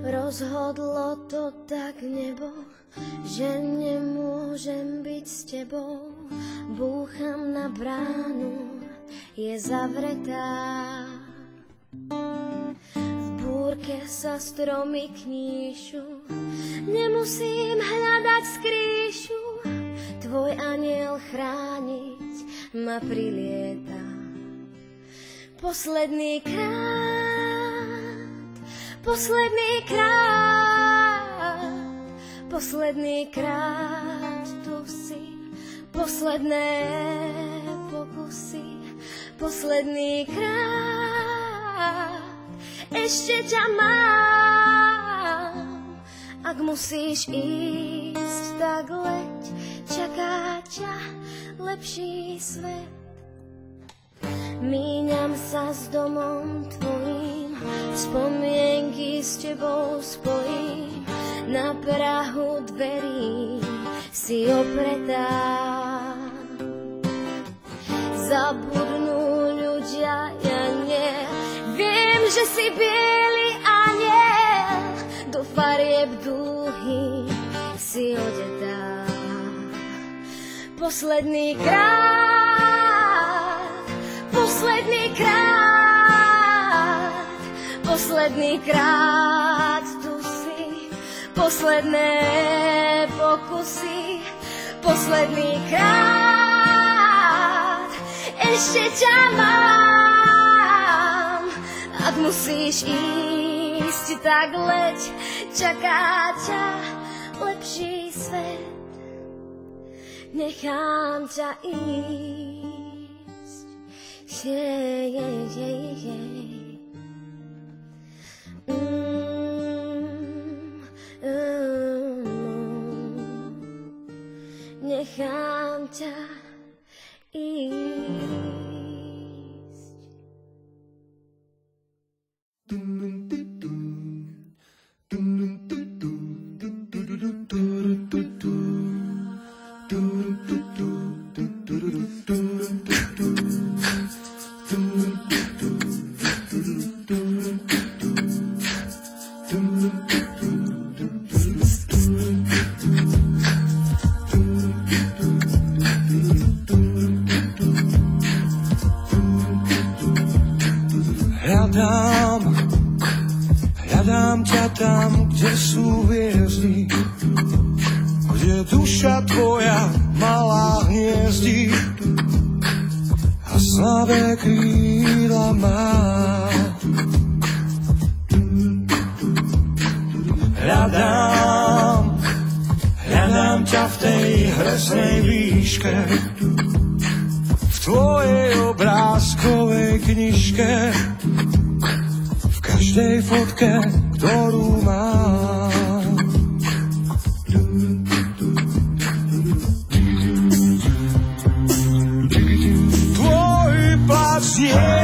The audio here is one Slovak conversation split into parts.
Rozhodlo to tak nebo, že nemôžem byť s tebou. Búcham na bránu, je zavretá. V búrke sa stromy kníšu, nemusím hľadať skrýšu. Tvoj anjel chrániť ma prilieta. Posledný krát, posledný krát, posledný krát tu si. Posledné pokusy, posledný krát, ešte ťa mám. Ak musíš ísť, tak leď, čaká ťa lepší svet. Míňam sa s domom tvojím, spomienky s tebou spojím. Na prahu dverí si opretá. Zabudnú ľudia, ja nie. Viem, že si biely aniel, do farieb dúhy si odetá. Posledný krát, posledný krát, posledný krát tu si. Posledné pokusy, posledný krát, ešte ťa mám. Ak musíš ísť, tak leď, čaká ťa lepší svet. Nechám ťa ísť, nechám ťa ísť. Hľadám ťa tam, kde sú hviezdy, kde duša tvoja malá hniezdi a slabé krídla má. Hľadám ťa v tej hresnej výške, v tvojej obrázkovej knižke, v každej fotke, ktorú mám. Tvoj plač je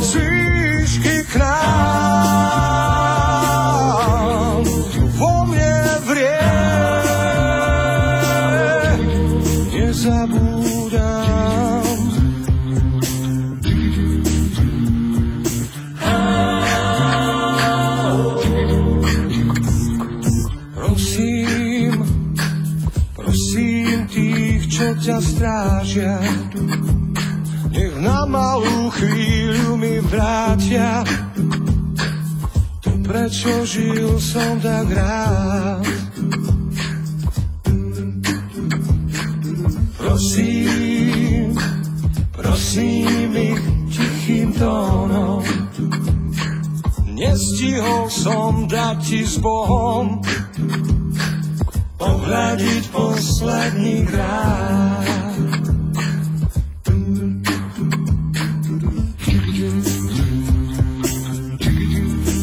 z výšky k nám, vo mne vrie, nezabúdam. Prosím tých, čo ťa strážia, nech na malú chvíľu mi vrátia to, prečo žil som tak rád. Prosím ich tichým tónom, nestihol som dať ti s Bohom pohľadiť posledný krát.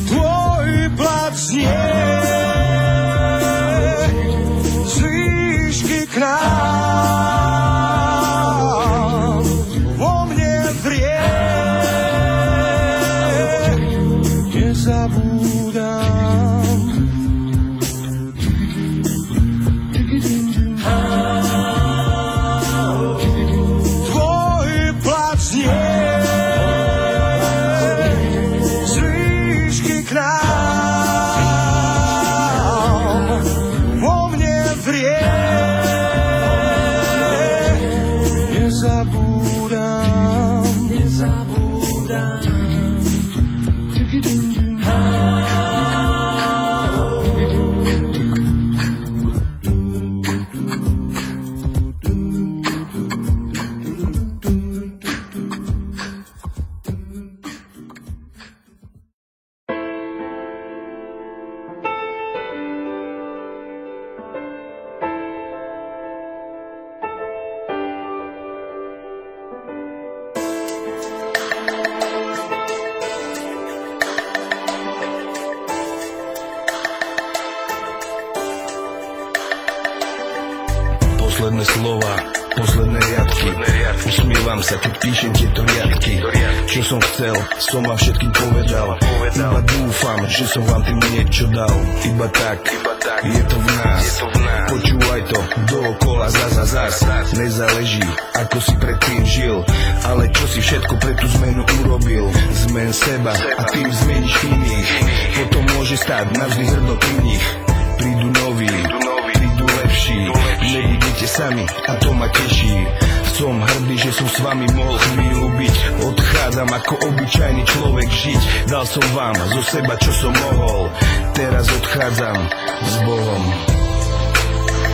Tvoj plač znie z výšky k nám, vo mne vrie, nezabúdam. posledné slova, posledné riadky. Usmievam sa, keď píšem tieto riadky. Čo som chcel, som vám všetkým povedal. Iba dúfam, že som vám tým niečo dal. Iba tak, je to v nás. Počúvaj to, dookola zas. Nezáleží, ako si predtým žil, ale čo si všetko pre tú zmenu urobil. Zmen seba a tým zmeníš iných. Potom môže stáť navždy hrdo pri nich. Prídu noví, prídu lepší. Nebudete sami a to ma teší. Som hrdý, že som s vami mohol chvíľu byť. Odchádzam ako obyčajný človek žiť. Dal som vám zo seba, čo som mohol. Teraz odchádzam s Bohom.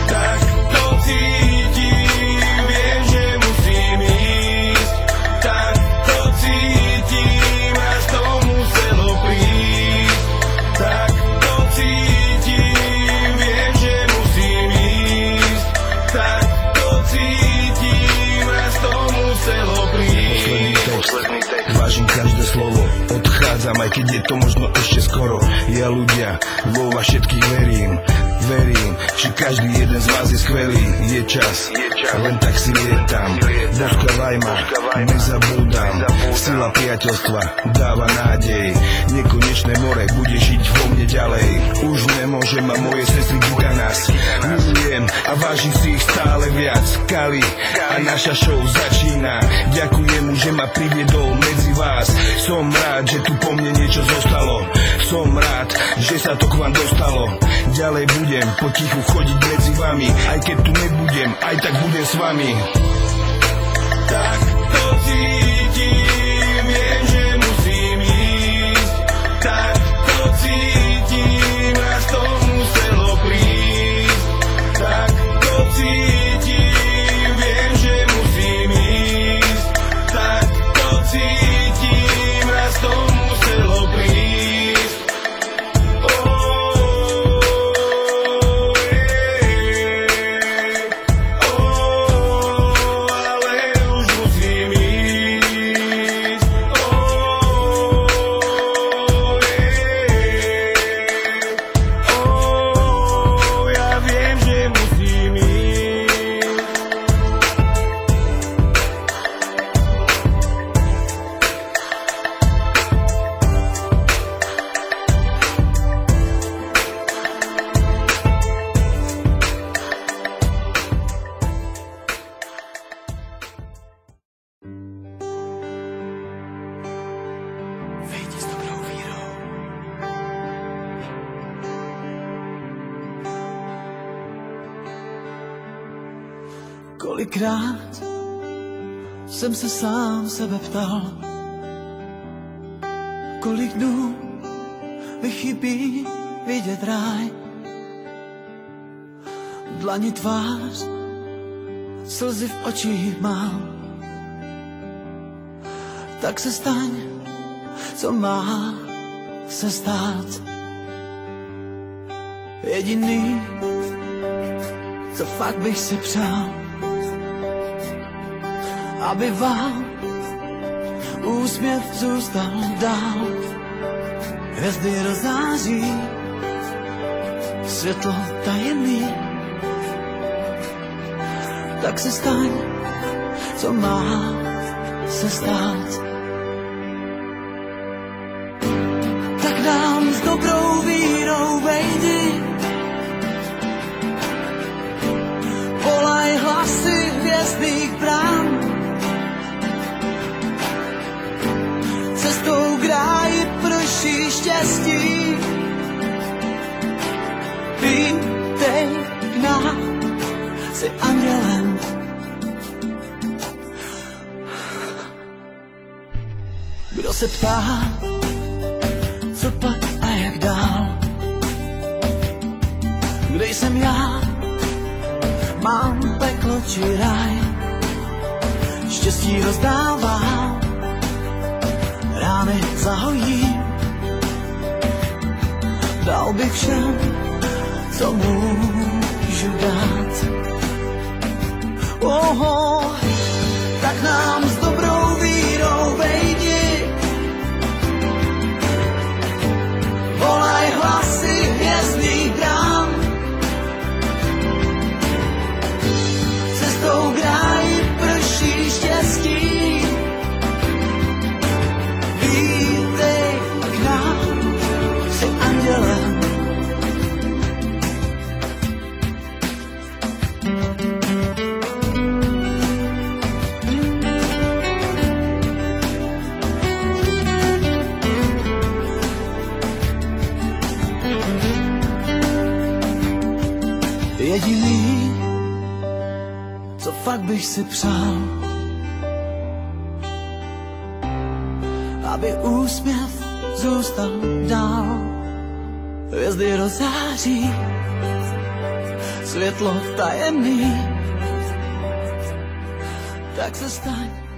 Tak to cítim, viem, že musím ísť. Tak to cítim, raz to muselo prísť. Tak to cítim, viem, že musím ísť. Tak to cítim, raz to muselo prísť. Posledný text, vážim každé slovo. Odchádzam, aj keď je to možno ešte skoro. Ja ľudia, vo vás všetkých verím, že každý jeden z vás je skvelý. Je čas, len tak si lietam. Božkavaj ma, nezabúdam. Sila priateľstva dáva nádej. Nekonečné more bude žiť vo mne ďalej. Už nemôžem a moje sestry víta nás. Milujem a vážim si ich stále viac. Kali a naša show začína. Ďakujem mu, že ma priviedol medzi vás. Som rád, že tu po mne niečo zostalo. Som rád, že sa to k vám dostalo. Ďalej budem potichu chodiť medzi vami. Aj keď tu nebudem, aj tak budem s vami. Tak to cítim, viem, že musím ísť. Tak to cítim, raz to muselo prísť. Tak to cítim, viem, že musím ísť. Tak to cítim, raz to muselo prísť. Kolikrát jsem se sám sebe ptal, kolik dnů mi chybí vidět ráj. V dlani tvář, slzy v očích mám. Tak se staň, co má se stát. Jediný, co fakt bych si přál, aby vám úsměv zůstal dál. Hvězdy rozáří, světlo tajemný. Tak se staň, co má se stát. Tak nám s dobrou vírou vejdi, volaj hlasy hvězdných brán. Cestou k ráji prší štěstí. Vítej k nám, jsi andělem. Kdo se ptá, co pak a jak dál? Kde jsem já? Mám peklo či ráj? Štěstí rozdávám, rány zahojím. Dal bych všem, co můžu dát. Oho, tak nám s dobrou vírou vejdi, volaj hlasy hvězdných brán. jediný, co fakt bych si přál, aby úsměv zůstal dál. Hvězdy rozáří, světlo tajemný, tak se staň